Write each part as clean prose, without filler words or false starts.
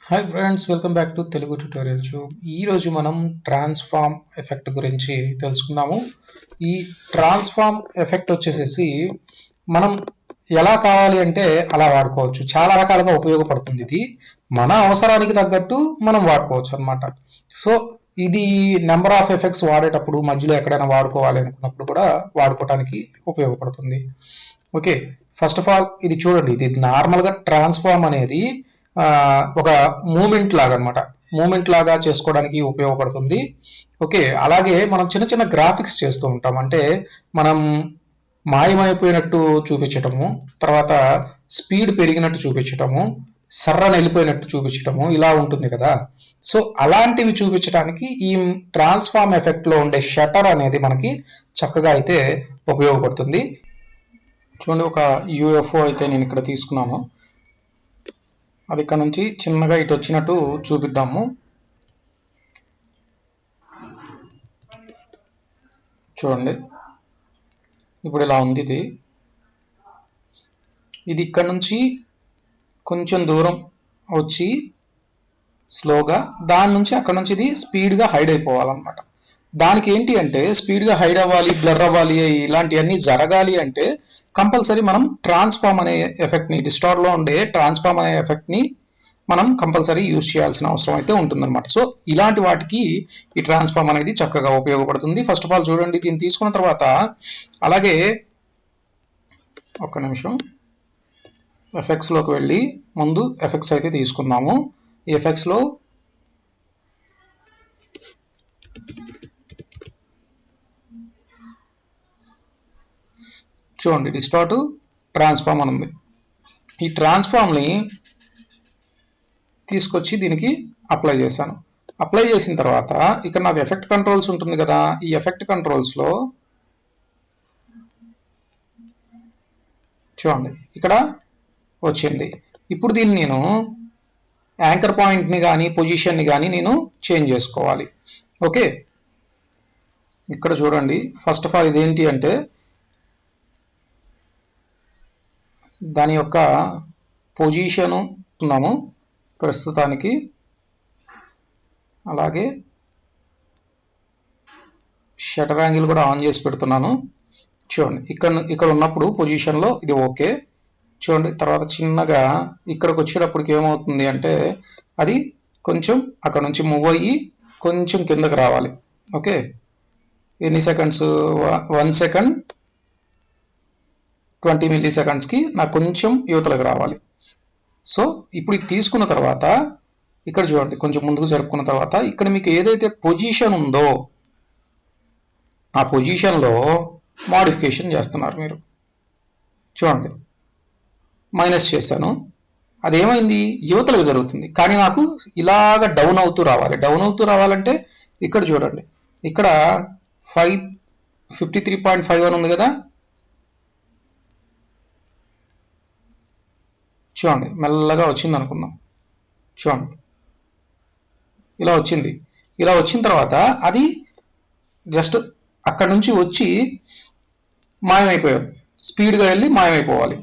Hi friends, welcome back to Telugu tutorial tube. ఈరోజు మనం transform effect గురించి తెలుసుకుందాము. ఈ ట్రాన్స్ఫార్మ్ ఎఫెక్ట్ వచ్చేసేసి మనం ఎలా కావాలి అంటే అలా వాడుకోవచ్చు. చాలా రకాలుగా ఉపయోగపడుతుంది. ఇది మన అవసరానికి తగ్గట్టు మనం వాడుకోవచ్చు అనమాట. సో ఇది నెంబర్ ఆఫ్ ఎఫెక్ట్స్ వాడేటప్పుడు మధ్యలో ఎక్కడైనా వాడుకోవాలి అనుకున్నప్పుడు కూడా వాడుకోవడానికి ఉపయోగపడుతుంది. ఓకే, ఫస్ట్ ఆఫ్ ఆల్ ఇది చూడండి. ఇది నార్మల్గా ట్రాన్స్ఫార్మ్ అనేది ఒక మూమెంట్ లాగా అనమాట. మూమెంట్ లాగా చేసుకోవడానికి ఉపయోగపడుతుంది. ఓకే, అలాగే మనం చిన్న చిన్న గ్రాఫిక్స్ చేస్తూ ఉంటాం. అంటే మనం మాయమైపోయినట్టు చూపించటము, తర్వాత స్పీడ్ పెరిగినట్టు చూపించటము, సర్రని వెళ్ళిపోయినట్టు చూపించటము, ఇలా ఉంటుంది కదా. సో అలాంటివి చూపించడానికి ఈ ట్రాన్స్ఫార్మ్ ఎఫెక్ట్ లో ఉండే షటర్ అనేది మనకి చక్కగా అయితే ఉపయోగపడుతుంది. చూడండి, ఒక యూఎఫ్ఓ అయితే నేను ఇక్కడ తీసుకున్నాను. అది ఇక్కడ నుంచి చిన్నగా ఇటు వచ్చినట్టు చూపిద్దాము. చూడండి, ఇప్పుడు ఇలా ఉంది. ఇది ఇక్కడ నుంచి కొంచెం దూరం వచ్చి స్లోగా, దాని నుంచి అక్కడ నుంచి ఇది స్పీడ్గా హైడ్ అయిపోవాలన్నమాట. దానికి ఏంటి అంటే స్పీడ్గా హైడ్ అవ్వాలి, బ్లర్ అవ్వాలి, ఇలాంటివన్నీ జరగాలి అంటే కంపల్సరీ మనం ట్రాన్స్ఫార్మ్ అనే ఎఫెక్ట్ని, డిస్టార్ట్లో ఉండే ట్రాన్స్ఫార్మ్ అనే ఎఫెక్ట్ని మనం కంపల్సరీ యూజ్ చేయాల్సిన అవసరం అయితే ఉంటుందన్నమాట. సో ఇలాంటి వాటికి ఈ ట్రాన్స్ఫార్మ్ అనేది చక్కగా ఉపయోగపడుతుంది. ఫస్ట్ ఆఫ్ ఆల్ చూడండి, దీన్ని తీసుకున్న తర్వాత అలాగే ఒక్క నిమిషం ఎఫెక్ట్స్లోకి వెళ్ళి ముందు ఎఫెక్ట్స్ అయితే తీసుకుందాము. ఈ ఎఫెక్ట్స్లో చూడండి, డిస్టార్ట్ ట్రాన్స్ఫార్మ్ అని ఉంది. ఈ ట్రాన్స్ఫార్మ్ని తీసుకొచ్చి దీనికి అప్లై చేశాను. అప్లై చేసిన తర్వాత ఇక్కడ నాకు ఎఫెక్ట్ కంట్రోల్స్ ఉంటుంది కదా. ఈ ఎఫెక్ట్ కంట్రోల్స్లో చూడండి, ఇక్కడ వచ్చింది. ఇప్పుడు దీన్ని నేను యాంకర్ పాయింట్ని కానీ పొజిషన్ని కానీ నేను చేంజ్ చేసుకోవాలి. ఓకే, ఇక్కడ చూడండి, ఫస్ట్ ఆఫ్ ఆల్ ఇదేంటి అంటే దాని యొక్క పొజిషను ఉన్నాము ప్రస్తుతానికి. అలాగే షటర్ యాంగిల్ కూడా ఆన్ చేసి పెడుతున్నాను. చూడండి, ఇక్కడ ఉన్నప్పుడు పొజిషన్లో ఇది ఓకే. చూడండి, తర్వాత చిన్నగా ఇక్కడికి వచ్చేటప్పటికి ఏమవుతుంది అంటే అది కొంచెం అక్కడ నుంచి మూవ్ అయ్యి కొంచెం కిందకి రావాలి. ఓకే, ఎన్ని సెకండ్స్? 1 సెకండ్ 20 మిల్లీ సెకండ్స్కి నాకు కొంచెం యువతలకు రావాలి. సో ఇప్పుడు ఇది తీసుకున్న తర్వాత ఇక్కడ చూడండి, కొంచెం ముందుకు జరుపుకున్న తర్వాత ఇక్కడ మీకు ఏదైతే పొజిషన్ ఉందో ఆ పొజిషన్లో మాడిఫికేషన్ చేస్తున్నారు మీరు. చూడండి, మైనస్ చేశాను. అదేమైంది, యువతలకు జరుగుతుంది. కానీ నాకు ఇలాగ డౌన్ అవుతూ రావాలి. డౌన్ అవుతూ రావాలంటే ఇక్కడ చూడండి, ఇక్కడ 53.5 అని ఉంది కదా. చూడండి, మెల్లగా వచ్చింది అనుకుందాం. చూడండి, ఇలా వచ్చింది. ఇలా వచ్చిన తర్వాత అది జస్ట్ అక్కడ నుంచి వచ్చి మాయమైపోయారు. స్పీడ్గా వెళ్ళి మాయమైపోవాలి.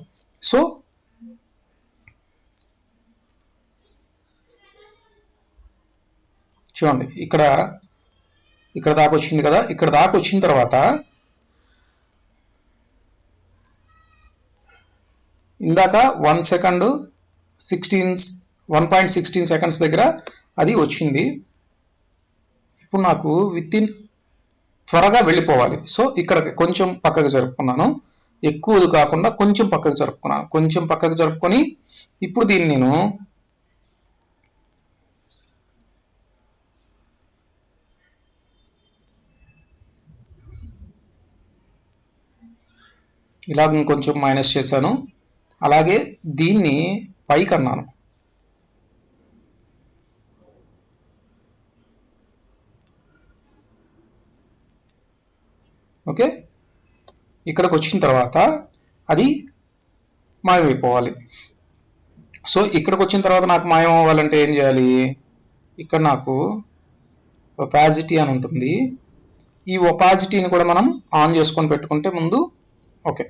సో చూడండి, ఇక్కడ దాకా వచ్చింది కదా. ఇక్కడ దాకా వచ్చిన తర్వాత ఇందాక 1 సెకండ్ 1.16 సెకండ్స్ దగ్గర అది వచ్చింది. ఇప్పుడు నాకు త్వరగా వెళ్ళిపోవాలి. సో ఇక్కడ కొంచెం పక్కకు జరుపుకున్నాను. ఎక్కువది కాకుండా కొంచెం పక్కకు జరుపుకున్నాను. కొంచెం పక్కకు జరుపుకొని ఇప్పుడు దీన్ని నేను ఇలా కొంచెం మైనస్ చేశాను. అలాగే దీన్ని పైకి అన్నాను. ఓకే, ఇక్కడికి వచ్చిన తర్వాత అది మాయమైపోవాలి. సో ఇక్కడికి వచ్చిన తర్వాత నాకు మాయం అవ్వాలంటే ఏం చేయాలి? ఇక్కడ నాకు ఒపాసిటీ అని ఉంటుంది. ఈ ఒపాసిటీని కూడా మనం ఆన్ చేసుకొని పెట్టుకుంటే ముందు. ఓకే,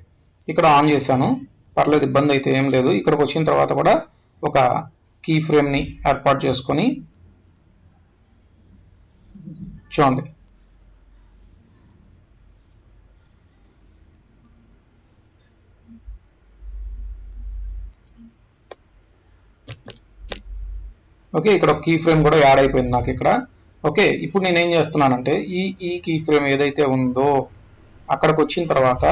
ఇక్కడ ఆన్ చేశాను, పర్లేదు, ఇబ్బంది అయితే ఏం లేదు. ఇక్కడికి వచ్చిన తర్వాత కూడా ఒక కీ ఫ్రేమ్ని ఏర్పాటు చేసుకొని చూడండి. ఓకే, ఇక్కడ ఒక కీ ఫ్రేమ్ కూడా యాడ్ అయిపోయింది నాకు ఇక్కడ. ఓకే, ఇప్పుడు నేను ఏం చేస్తున్నానంటే ఈ కీ ఫ్రేమ్ ఏదైతే ఉందో అక్కడికి వచ్చిన తర్వాత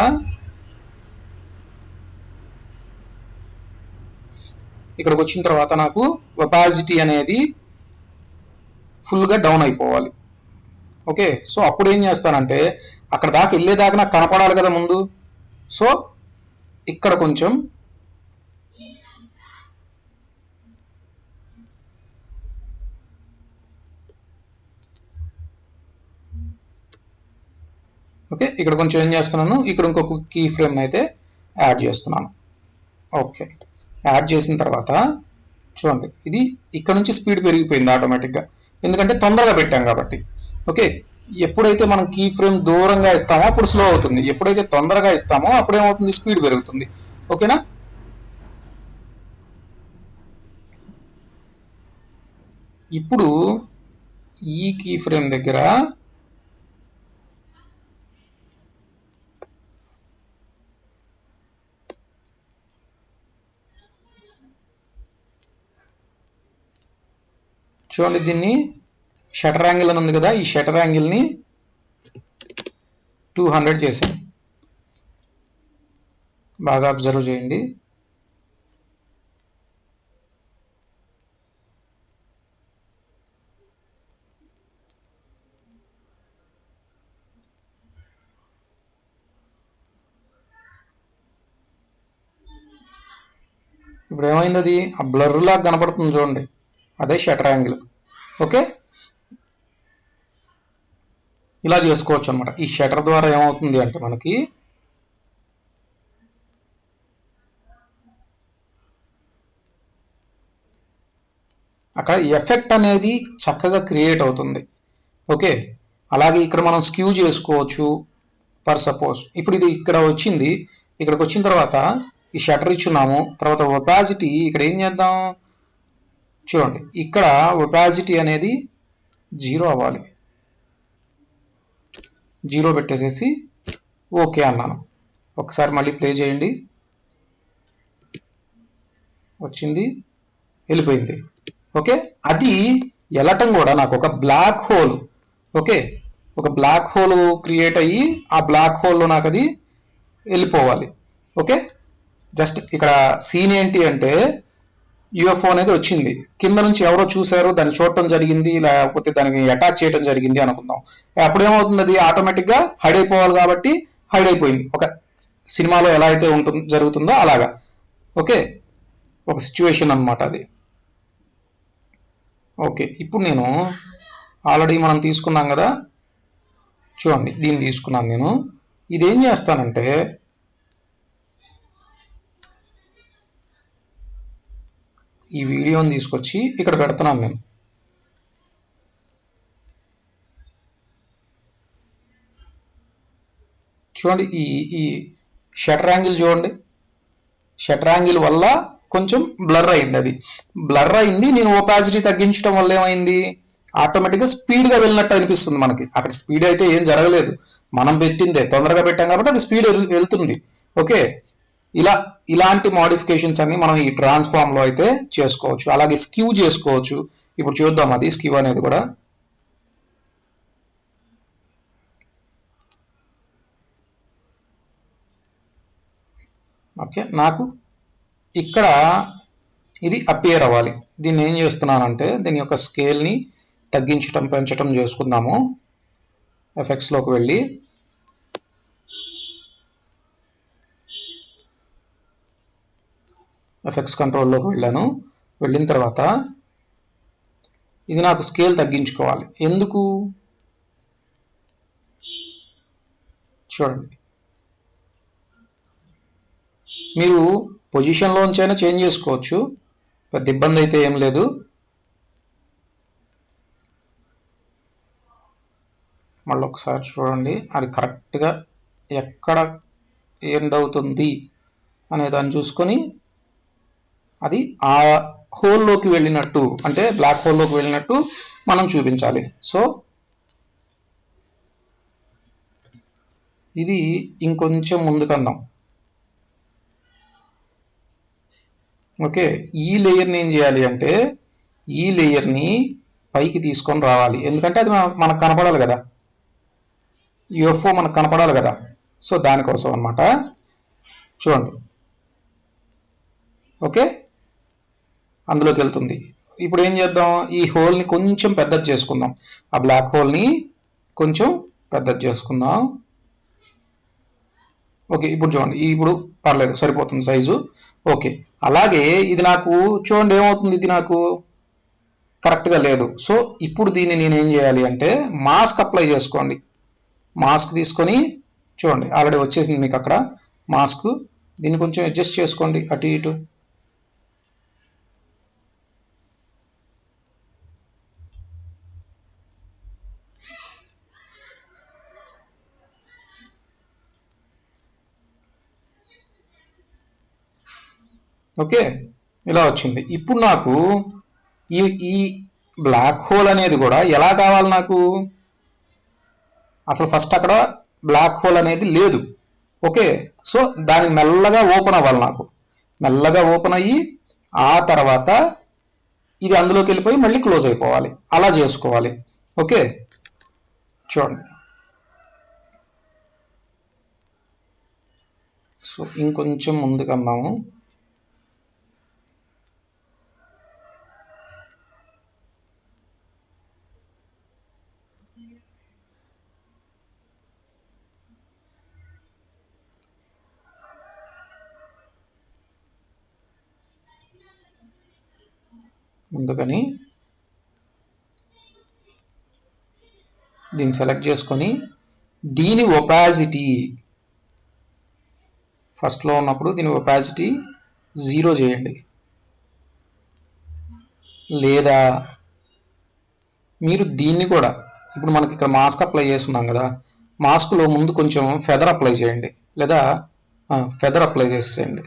ఇక్కడికి వచ్చిన తర్వాత నాకు ఒపాసిటీ అనేది ఫుల్గా డౌన్ అయిపోవాలి. ఓకే, సో అప్పుడు ఏం చేస్తానంటే అక్కడ దాకా వెళ్ళేదాకా నాకు కనపడాలి కదా ముందు. సో ఇక్కడ కొంచెం ఓకే, ఇక్కడ కొంచెం ఏం చేస్తున్నాను, ఇక్కడ ఇంకొక కీ ఫ్రేమ్ అయితే యాడ్ చేస్తున్నాను. ఓకే, యాడ్ చేసిన తర్వాత చూడండి, ఇది ఇక్కడ నుంచి స్పీడ్ పెరిగిపోయింది ఆటోమేటిక్గా, ఎందుకంటే తొందరగా పెట్టాం కాబట్టి. ఓకే, ఎప్పుడైతే మనం కీ ఫ్రేమ్ దూరంగా ఇస్తామో అప్పుడు స్లో అవుతుంది, ఎప్పుడైతే తొందరగా ఇస్తామో అప్పుడు ఏమవుతుంది, స్పీడ్ పెరుగుతుంది. ఓకేనా. ఇప్పుడు ఈ కీ ఫ్రేమ్ దగ్గర చూడండి, దీన్ని షటర్ యాంగిల్ అని ఉంది కదా, ఈ షటర్ యాంగిల్ని 200 చేశాను. బాగా అబ్జర్వ్ చేయండి. ఇప్పుడు ఏమైంది, అది ఆ బ్లర్ లాగా కనపడుతుంది చూడండి, అదే షటర్ యాంగిల్. ఓకే, ఇలా చేసుకోవచ్చు అనమాట. ఈ షటర్ ద్వారా ఏమవుతుంది అంటే మనకి అక్కడ ఎఫెక్ట్ అనేది చక్కగా క్రియేట్ అవుతుంది. ఓకే, అలాగే ఇక్కడ మనం స్క్యూ చేసుకోవచ్చు. ఫర్ సపోజ్ ఇప్పుడు ఇది ఇక్కడ వచ్చింది, ఇక్కడికి వచ్చిన తర్వాత ఈ షటర్ ఇచ్చున్నాము, తర్వాత ఒపాసిటీ ఇక్కడ ఏం చేద్దాం చూడండి, ఇక్కడ ఒపాసిటీ అనేది 0 అవ్వాలి. 0 పెట్టేసేసి ఓకే అన్నాను. ఒకసారి మళ్ళీ ప్లే చేయండి, వచ్చింది, వెళ్ళిపోయింది. ఓకే, అది వెళ్ళటం కూడా నాకు ఒక బ్లాక్ హోల్. ఓకే, ఒక బ్లాక్ హోల్ క్రియేట్ అయ్యి ఆ బ్లాక్ హోల్లో నాకు అది వెళ్ళిపోవాలి. ఓకే, జస్ట్ ఇక్కడ సీన్ ఏంటి అంటే యూఎఫ్ఓ అనేది వచ్చింది, కింద నుంచి ఎవరో చూసారు, దాన్ని చూడటం జరిగింది, లేకపోతే దానికి అటాక్ చేయడం జరిగింది అనుకుందాం. అప్పుడు ఏమవుతుంది, అది ఆటోమేటిక్గా హైడ్ అయిపోవాలి కాబట్టి హైడ్ అయిపోయింది. ఒక సినిమాలో ఎలా అయితే జరుగుతుందో అలాగా. ఓకే, ఒక సిచ్యువేషన్ అనమాట అది. ఓకే, ఇప్పుడు నేను ఆల్రెడీ మనం తీసుకున్నాం కదా, చూడండి దీన్ని తీసుకున్నాను నేను. ఇదేం చేస్తానంటే ఈ వీడియోని తీసుకొచ్చి ఇక్కడ పెడుతున్నాను నేను. చూడండి, ఈ షటర్ యాంగిల్ చూడండి, షటర్ యాంగిల్ వల్ల కొంచెం బ్లర్ అయింది. అది బ్లర్ అయింది, నేను ఒపాసిటీ తగ్గించడం వల్ల ఏమైంది, ఆటోమేటిక్గా స్పీడ్గా వెళ్ళినట్టు అనిపిస్తుంది మనకి. అక్కడ స్పీడ్ అయితే ఏం జరగలేదు, మనం పెట్టిందే, తొందరగా పెట్టాం కాబట్టి అది స్పీడ్ వెళ్తుంది. ఓకే, ఇలాంటి మోడిఫికేషన్స్ అన్ని మనం ఈ ట్రాన్స్ఫార్మ్ లో అయితే చేసుకోవచ్చు. అలాగే స్క్యూ చేసుకోవచ్చు. ఇప్పుడు చూద్దాం అది స్క్యూ అనేది కూడా. ఓకే, నాకు ఇక్కడ ఇది అపియర్ అవ్వాలి. దీన్ని ఏం చేస్తున్నానంటే దీని యొక్క స్కేల్ని తగ్గించటం పెంచటం చేసుకుందాము. ఎఫెక్ట్స్లోకి వెళ్ళి ఎఫెక్ట్స్ కంట్రోల్లోకి వెళ్ళాను. వెళ్ళిన తర్వాత ఇది నాకు స్కేల్ తగ్గించుకోవాలి. ఎందుకు చూడండి, మీరు పొజిషన్లోంచైనా చేంజ్ చేసుకోవచ్చు, పెద్ద ఇబ్బంది అయితే ఏం లేదు. మళ్ళీ ఒకసారి చూడండి, అది కరెక్ట్గా ఎక్కడ ఎండ్ అవుతుంది అనే దాన్ని చూసుకొని అది హోల్లోకి వెళ్ళినట్టు, అంటే బ్లాక్ హోల్లోకి వెళ్ళినట్టు మనం చూపించాలి. సో ఇది ఇంకొంచెం ముందుకందాం. ఓకే, ఈ లేయర్ని ఏం చేయాలి అంటే ఈ లేయర్ని పైకి తీసుకొని రావాలి, ఎందుకంటే అది మనకు కనపడాలి కదా, యూఎఫ్ఓ మనకు కనపడాలి కదా. సో దానికోసం అనమాట. చూడండి, ఓకే, అందులోకి వెళ్తుంది. ఇప్పుడు ఏం చేద్దాం, ఈ హోల్ని కొంచెం పెద్దది చేసుకుందాం, ఆ బ్లాక్ హోల్ని కొంచెం పెద్దది చేసుకుందాం. ఓకే, ఇప్పుడు చూడండి, ఇప్పుడు పర్లేదు, సరిపోతుంది సైజు. ఓకే, అలాగే ఇది నాకు చూడండి ఏమవుతుంది, ఇది నాకు కరెక్ట్గా లేదు. సో ఇప్పుడు దీన్ని నేను ఏం చేయాలి అంటే మాస్క్ అప్లై చేసుకోండి. మాస్క్ తీసుకొని చూడండి, ఆల్రెడీ వచ్చేసింది మీకు అక్కడ మాస్క్. దీన్ని కొంచెం అడ్జస్ట్ చేసుకోండి అటు ఇటు. ఓకే, ఇలా వచ్చింది. ఇప్పుడు నాకు ఈ ఈ బ్లాక్ హోల్ అనేది కూడా ఎలా కావాలి నాకు, అసలు ఫస్ట్ అక్కడ బ్లాక్ హోల్ అనేది లేదు. ఓకే, సో దాన్ని మెల్లగా ఓపెన్ అవ్వాలి, నాకు మెల్లగా ఓపెన్ అయ్యి ఆ తర్వాత ఇది అందులోకి వెళ్ళిపోయి మళ్ళీ క్లోజ్ అయిపోవాలి, అలా చేసుకోవాలి. ఓకే, చూడండి. సో ఇంకొంచెం ముందుకు అందాము. ముందుకని దీన్ని సెలెక్ట్ చేసుకొని దీని ఒపాసిటీ ఫస్ట్లో ఉన్నప్పుడు దీని ఒపాసిటీ 0 చేయండి, లేదా మీరు దీన్ని కూడా ఇప్పుడు మనకి ఇక్కడ మాస్క్ అప్లై చేస్తున్నాం కదా, మాస్క్లో ముందు కొంచెం ఫెదర్ అప్లై చేయండి, లేదా ఫెదర్ అప్లై చేసేయండి.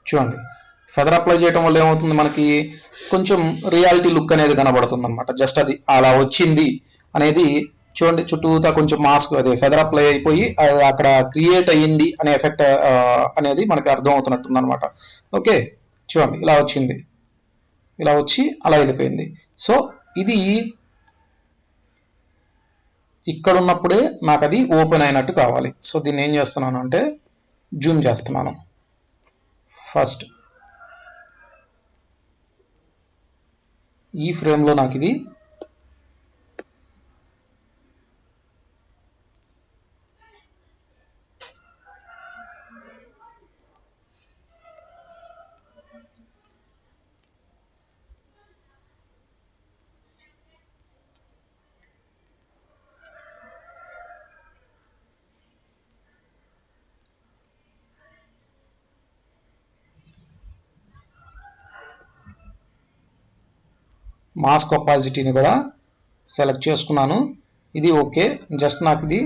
చూడండి, ఫెదర్ అప్లై చేయడం వల్ల ఏమవుతుంది, మనకి కొంచెం రియాలిటీ లుక్ అనేది కనబడుతుంది అనమాట. జస్ట్ అది అలా వచ్చింది అనేది చూడండి, చుట్టూతా కొంచెం మాస్క్ అదే ఫెదర్ అప్లై అయిపోయి అక్కడ క్రియేట్ అయ్యింది అనే ఎఫెక్ట్ అనేది మనకి అర్థం అవుతున్నట్టుంది అనమాట. ఓకే, చూడండి ఇలా వచ్చింది, ఇలా వచ్చి అలా వెళ్ళిపోయింది. సో ఇది ఇక్కడ ఉన్నప్పుడే నాకు అది ఓపెన్ అయినట్టు కావాలి. సో దీన్ని ఏం చేస్తున్నాను అంటే జూమ్ చేస్తున్నాను. ఫస్ట్ ఈ ఫ్రేమ్లో నాకు ఇది మాస్క్ ఒపాసిటీని కూడా సెలెక్ట్ చేసుకున్నాను. ఇది ఓకే, జస్ట్ నాకు ఇది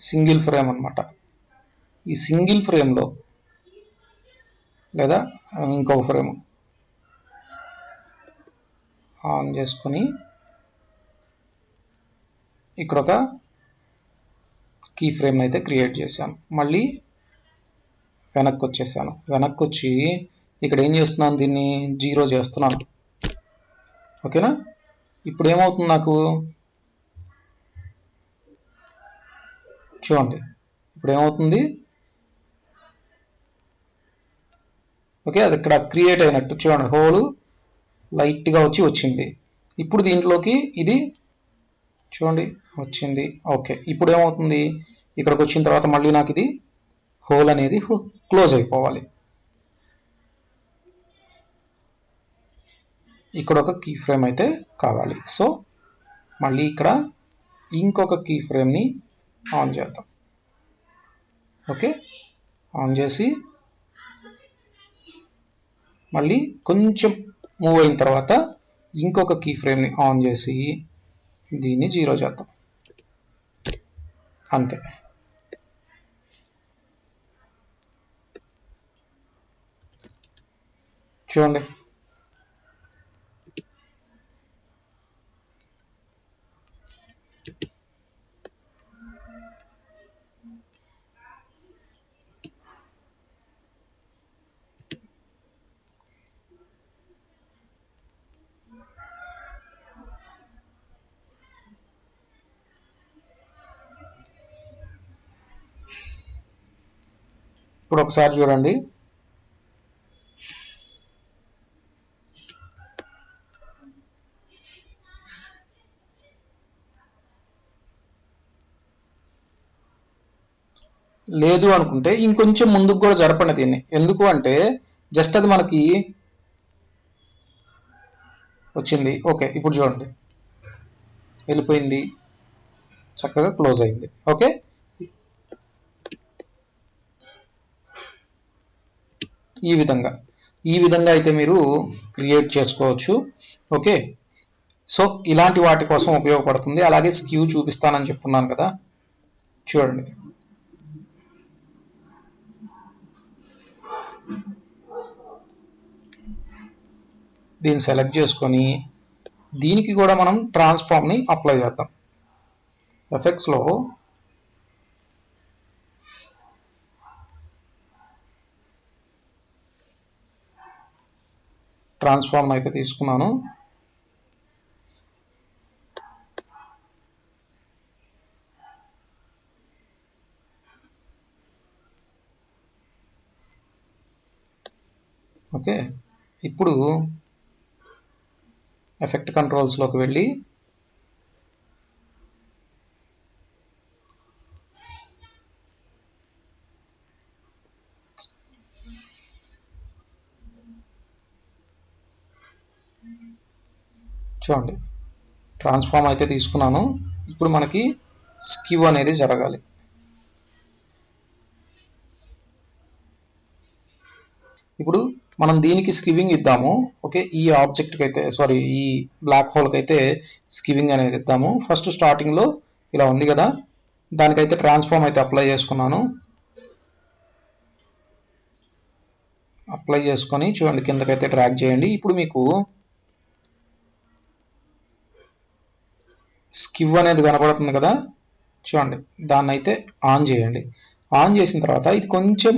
సింగిల్ ఫ్రేమ్ అనమాట. ఈ సింగిల్ ఫ్రేమ్లో లేదా ఇంకొక ఫ్రేమ్ ఆన్ చేసుకొని ఇక్కడ ఒక కీ ఫ్రేమ్ అయితే క్రియేట్ చేశాను. మళ్ళీ వెనక్కి వచ్చేసాను. వెనక్కి వచ్చి ఇక్కడ ఏం చేస్తున్నాను, దీన్ని 0 చేస్తున్నాను. ఓకేనా, ఇప్పుడు ఏమవుతుంది నాకు చూడండి, ఇప్పుడు ఏమవుతుంది, ఓకే, అది ఇక్కడ క్రియేట్ అయినట్టు చూడండి, హోల్ లైట్గా వచ్చింది. ఇప్పుడు దీంట్లోకి ఇది చూడండి వచ్చింది. ఓకే, ఇప్పుడు ఏమవుతుంది, ఇక్కడికి వచ్చిన తర్వాత మళ్ళీ నాకు ఇది హోల్ అనేది క్లోజ్ అయిపోవాలి. ఇక్కడ ఒక కీ ఫ్రేమ్ అయితే కావాలి. సో మళ్ళీ ఇక్కడ ఇంకొక కీ ఫ్రేమ్ని ఆన్ చేద్దాం. ఓకే, ఆన్ చేసి మళ్ళీ కొంచెం మూవ్ అయిన తర్వాత ఇంకొక కీ ఫ్రేమ్ని ఆన్ చేసి దీన్ని 0 చేద్దాం. అంతే. చూడండి, ఇప్పుడు ఒకసారి చూడండి. లేదు అనుకుంటే ఇంకొంచెం ముందుకు కూడా జరపండి దీన్ని. ఎందుకు అంటే జస్ట్ అది మనకి వచ్చింది. ఓకే, ఇప్పుడు చూడండి వెళ్ళిపోయింది, చక్కగా క్లోజ్ అయింది. ఓకే, ఈ విధంగా అయితే మీరు క్రియేట్ చేసుకోవచ్చు. ఓకే, సో ఇలాంటి వాటి కోసం ఉపయోగపడుతుంది. అలాగే స్క్యూ చూపిస్తానని చెప్తున్నాను కదా, చూడండి. దీన్ని సెలెక్ట్ చేసుకొని దీనికి కూడా మనం ట్రాన్స్ఫార్మ్ని అప్లై చేద్దాం. ఎఫెక్ట్స్లో ట్రాన్స్ఫార్మ్ అయితే తీసుకున్నాను. ఓకే, ఇప్పుడు ఎఫెక్ట్ కంట్రోల్స్లోకి వెళ్ళి చూడండి, ట్రాన్స్ఫార్మ్ అయితే తీసుకున్నాను. ఇప్పుడు మనకి స్క్యూ అనేది జరగాలి. ఇప్పుడు మనం దీనికి స్కివింగ్ ఇద్దాము. ఓకే, ఈ ఆబ్జెక్ట్కి అయితే ఈ బ్లాక్ హోల్కి అయితే స్కివింగ్ అనేది ఇద్దాము. ఫస్ట్ స్టార్టింగ్లో ఇలా ఉంది కదా, దానికైతే ట్రాన్స్ఫార్మ్ అయితే అప్లై చేసుకున్నాను. అప్లై చేసుకొని చూడండి కిందకైతే డ్రాగ్ చేయండి. ఇప్పుడు మీకు స్కివ్ అనేది కనబడుతుంది కదా, చూడండి దాన్ని అయితే ఆన్ చేయండి. ఆన్ చేసిన తర్వాత ఇది కొంచెం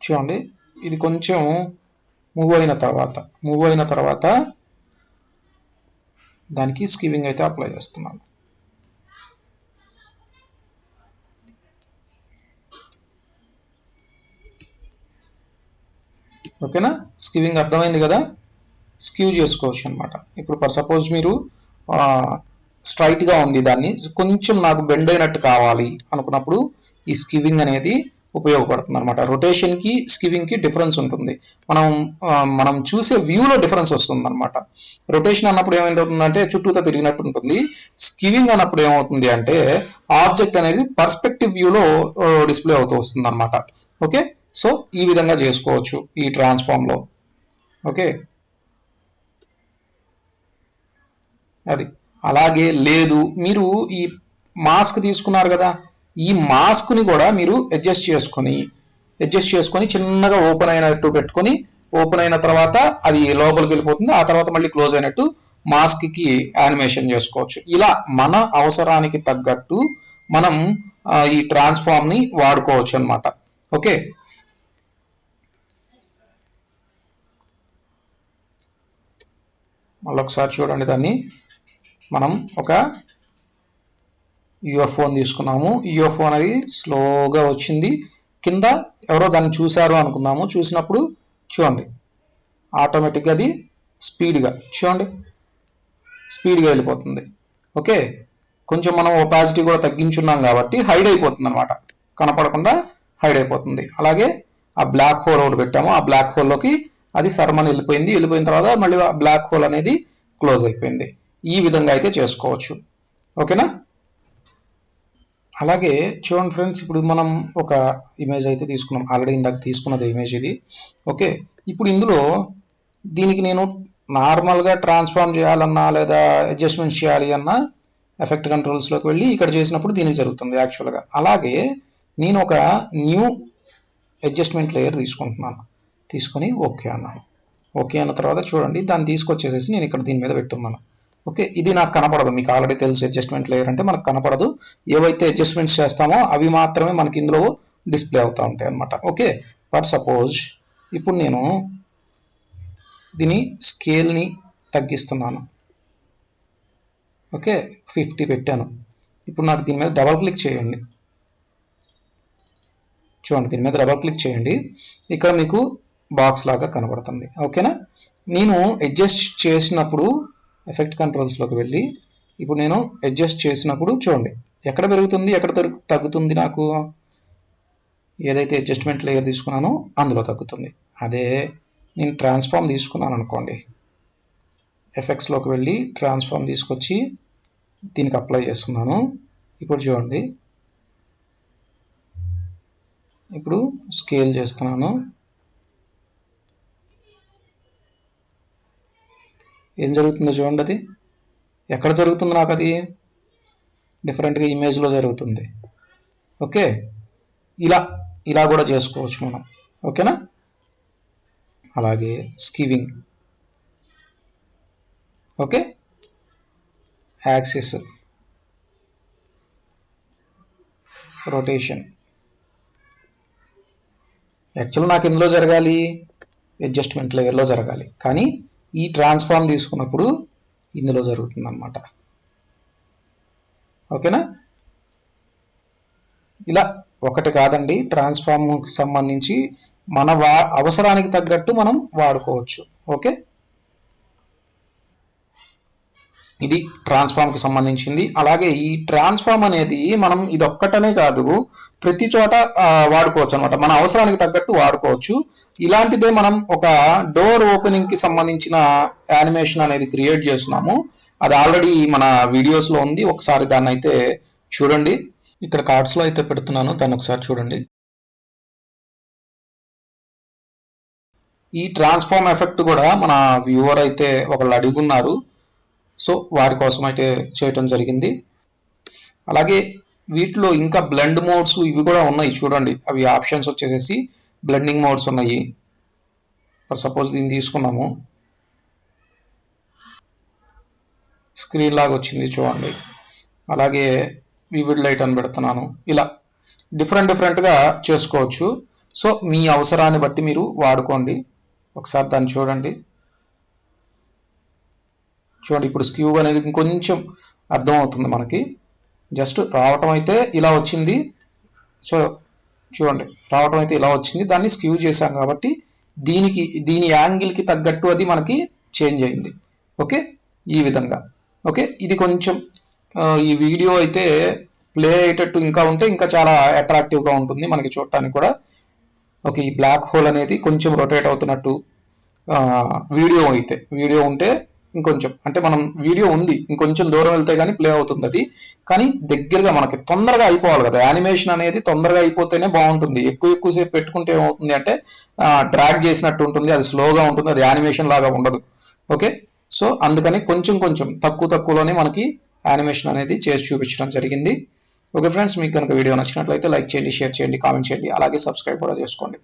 చూడండి, ఇది కొంచెం మూవ్ అయిన తర్వాత దానికి స్కివింగ్ అయితే అప్లై చేస్తున్నాను. ఓకేనా, స్కివింగ్ అర్థమైంది కదా, స్క్యూ చేసుకోవచ్చు అనమాట. ఇప్పుడు ఫర్ సపోజ్ మీరు స్ట్రైట్గా ఉంది, దాన్ని కొంచెం నాకు బెండ్ అయినట్టు కావాలి అనుకున్నప్పుడు ఈ స్కివింగ్ అనేది ఉపయోగపడుతుంది అనమాట. రొటేషన్కి స్కివింగ్కి డిఫరెన్స్ ఉంటుంది. మనం చూసే వ్యూలో డిఫరెన్స్ వస్తుంది అనమాట. రొటేషన్ అన్నప్పుడు ఏమైందంటే చుట్టూతో తిరిగినట్టు ఉంటుంది. స్కివింగ్ అన్నప్పుడు ఏమవుతుంది అంటే ఆబ్జెక్ట్ అనేది పర్స్పెక్టివ్ వ్యూలో డిస్ప్లే అవుతూ వస్తుంది అనమాట. ఓకే, సో ఈ విధంగా చేసుకోవచ్చు ఈ ట్రాన్స్ఫార్మ్లో. ఓకే, అది అలాగే లేదు, మీరు ఈ మాస్క్ తీసుకున్నారు కదా, ఈ మాస్క్ని కూడా మీరు అడ్జస్ట్ చేసుకొని చిన్నగా ఓపెన్ అయినట్టు పెట్టుకొని, ఓపెన్ అయిన తర్వాత అది లోపలికి వెళ్ళిపోతుంది, ఆ తర్వాత మళ్ళీ క్లోజ్ అయినట్టు మాస్క్కి యానిమేషన్ చేసుకోవచ్చు. ఇలా మన అవసరానికి తగ్గట్టు మనం ఈ ట్రాన్స్ఫార్మ్ని వాడుకోవచ్చు అనమాట. ఓకే, మళ్ళీ ఒకసారి చూడండి, దాన్ని మనం ఒక యూఎఫ్ఓని తీసుకున్నాము. యూఎఫ్ఓ అనేది స్లోగా వచ్చింది, కింద ఎవరో దాన్ని చూశారు అనుకున్నాము. చూసినప్పుడు చూడండి ఆటోమేటిక్గా అది స్పీడ్గా వెళ్ళిపోతుంది. ఓకే, కొంచెం మనం ఒపాసిటీ కూడా తగ్గించున్నాం కాబట్టి హైడ్ అయిపోతుంది అనమాట, కనపడకుండా హైడ్ అయిపోతుంది. అలాగే ఆ బ్లాక్ హోల్ ఒకటి పెట్టాము, ఆ బ్లాక్ హోల్లోకి అది సర్మని వెళ్ళిపోయిన తర్వాత మళ్ళీ ఆ బ్లాక్ హోల్ అనేది క్లోజ్ అయిపోయింది. ఈ విధంగా అయితే చేసుకోవచ్చు. ఓకేనా, అలాగే చూడండి ఫ్రెండ్స్, ఇప్పుడు మనం ఒక ఇమేజ్ అయితే తీసుకున్నాం, ఆల్రెడీ ఇందాక తీసుకున్నది ఇమేజ్ ఇది. ఓకే, ఇప్పుడు ఇందులో దీనికి నేను నార్మల్గా ట్రాన్స్ఫార్మ్ చేయాలన్నా లేదా అడ్జస్ట్మెంట్ చేయాలి అన్నా ఎఫెక్ట్ కంట్రోల్స్లోకి వెళ్ళి ఇక్కడ చేసినప్పుడు దీనికి జరుగుతుంది యాక్చువల్గా. అలాగే నేను ఒక న్యూ అడ్జస్ట్మెంట్ లేయర్ తీసుకుంటున్నాను, తీసుకొని ఓకే అన్నాను. ఓకే అన్న తర్వాత చూడండి దాన్ని తీసుకొచ్చేసేసి నేను ఇక్కడ దీని మీద పెట్టున్నాను. ఓకే, ఇది నాకు కనపడదు, మీకు ఆల్రెడీ తెలుసు అడ్జస్ట్మెంట్ లేయర్ అంటే మనకు కనపడదు. ఏవైతే అడ్జస్ట్మెంట్స్ చేస్తామో అవి మాత్రమే మనకి ఇందులో డిస్ప్లే అవుతూ ఉంటాయి అన్నమాట. ఓకే, బట్ సపోజ్ ఇప్పుడు నేను దీని స్కేల్ని తగ్గిస్తున్నాను. ఓకే, 50 పెట్టాను. ఇప్పుడు నాకు దీని మీద డబల్ క్లిక్ చేయండి. చూడండి, దీని మీద డబల్ క్లిక్ చేయండి, ఇక్కడ మీకు బాక్స్ లాగా కనబడుతుంది. ఓకేనా, నేను అడ్జస్ట్ చేసినప్పుడు ఎఫెక్ట్ కంట్రోల్స్లోకి వెళ్ళి ఇప్పుడు నేను అడ్జస్ట్ చేసినప్పుడు చూడండి ఎక్కడ పెరుగుతుంది, ఎక్కడ తగ్గుతుంది. నాకు ఏదైతే అడ్జస్ట్మెంట్ లేయర్ తీసుకున్నానో అందులో తగ్గుతుంది. అదే నేను ట్రాన్స్ఫార్మ్ తీసుకున్నాను అనుకోండి, ఎఫెక్ట్స్లోకి వెళ్ళి ట్రాన్స్ఫార్మ్ తీసుకొచ్చి దీనికి అప్లై చేస్తున్నాను. ఇప్పుడు చూడండి, ఇప్పుడు స్కేల్ చేస్తున్నాను. ఏం జరుగుతుందో చూడండి, అది ఎక్కడ జరుగుతుంది, నాకు అది డిఫరెంట్గా ఇమేజ్లో జరుగుతుంది. ఓకే, ఇలా కూడా చేసుకోవచ్చు మనం. ఓకేనా, అలాగే స్కీవింగ్, ఓకే, యాక్సిస్, రొటేషన్. యాక్చువల్ నాకు ఇందులో జరగాలి, అడ్జస్ట్మెంట్ లేయర్లో జరగాలి, కానీ ఈ ట్రాన్స్ఫార్మ్ తీసుకున్నప్పుడు ఇందులో జరుగుతుంది అన్నమాట. ఓకేనా, ఇలా ఒకటి కాదండి, ట్రాన్స్ఫార్మ్కి సంబంధించి మన అవసరానికి తగ్గట్టు మనం వాడుకోవచ్చు. ఓకే, ఇది ట్రాన్స్ఫార్మ్కి సంబంధించింది. అలాగే ఈ ట్రాన్స్ఫార్మ్ అనేది మనం ఇది ఒక్కటనే కాదు, ప్రతి చోట వాడుకోవచ్చు అనమాట, మన అవసరానికి తగ్గట్టు వాడుకోవచ్చు. ఇలాంటిదే మనం ఒక డోర్ ఓపెనింగ్కి సంబంధించిన యానిమేషన్ అనేది క్రియేట్ చేస్తున్నాము. అది ఆల్రెడీ మన వీడియోస్లో ఉంది, ఒకసారి దాన్ని అయితే చూడండి. ఇక్కడ కార్డ్స్లో అయితే పెడుతున్నాను, దాన్ని ఒకసారి చూడండి. ఈ ట్రాన్స్ఫార్మ్ ఎఫెక్ట్ కూడా మన వ్యూవర్ అయితే ఒకళ్ళు అడుగున్నారు, సో వారి కోసం అయితే చేయటం జరిగింది. అలాగే వీటిలో ఇంకా బ్లెండ్ మోడ్స్ ఇవి కూడా ఉన్నాయి చూడండి. అవి ఆప్షన్స్ వచ్చేసేసి బ్లెండింగ్ మోడ్స్ ఉన్నాయి. ఫర్ సపోజ్ దీన్ని తీసుకున్నాము, స్క్రీన్ లాగా వచ్చింది చూడండి. అలాగే వివిడ్ లైట్ అని పెడుతున్నాను. ఇలా డిఫరెంట్గా చేసుకోవచ్చు. సో మీ అవసరాన్ని బట్టి మీరు వాడుకోండి. ఒకసారి దాన్ని చూడండి. ఇప్పుడు స్క్యూ అనేది ఇంకొంచెం అర్థమవుతుంది మనకి. జస్ట్ రావటం అయితే ఇలా వచ్చింది. సో చూడండి, రావటం అయితే ఇలా వచ్చింది, దాన్ని స్క్యూ చేశాం కాబట్టి దీని యాంగిల్కి తగ్గట్టు అది మనకి చేంజ్ అయింది. ఓకే, ఈ విధంగా. ఓకే, ఇది కొంచెం ఈ వీడియో అయితే ప్లే అయ్యేటట్టు ఇంకా ఉంటే ఇంకా చాలా అట్రాక్టివ్గా ఉంటుంది మనకి చూడటానికి కూడా. ఓకే, ఈ బ్లాక్ హోల్ అనేది కొంచెం రొటేట్ అవుతున్నట్టు వీడియో ఉంటే ఇంకొంచెం, అంటే మనం వీడియో ఉంది ఇంకొంచెం దూరం వెళ్తే కానీ ప్లే అవుతుంది అది. కానీ దగ్గరగా మనకి తొందరగా అయిపోవాలి కదా, యానిమేషన్ అనేది తొందరగా అయిపోతేనే బాగుంటుంది. ఎక్కువసేపు పెట్టుకుంటే ఏమవుతుంది అంటే డ్రాగ్ చేసినట్టు ఉంటుంది, అది స్లోగా ఉంటుంది, అది యానిమేషన్ లాగా ఉండదు. ఓకే, సో అందుకని కొంచెం తక్కువలోనే మనకి యానిమేషన్ అనేది చేసి చూపించడం జరిగింది. ఓకే ఫ్రెండ్స్, మీకు కనుక వీడియో నచ్చినట్లయితే లైక్ చేయండి, షేర్ చేయండి, కామెంట్ చేయండి, అలాగే సబ్స్క్రైబ్ కూడా చేసుకోండి.